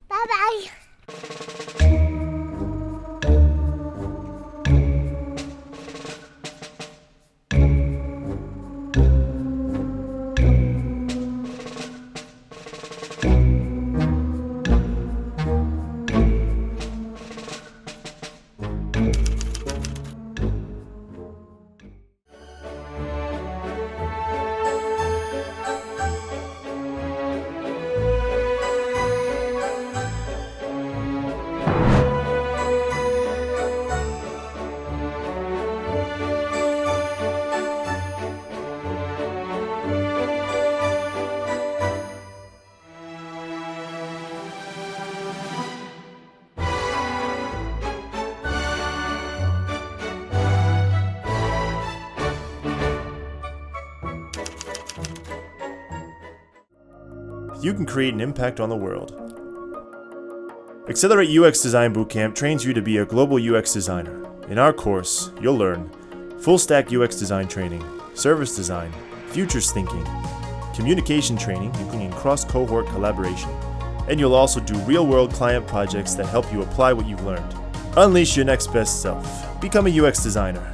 Bye-bye. You can create an impact on the world. Xccelerate UX Design Bootcamp trains you to be a global UX designer. In our course, you'll learn full-stack UX design training, service design, futures thinking, communication training, including cross-cohort collaboration, and you'll also do real-world client projects that help you apply what you've learned. Unleash your next best self. Become a UX designer.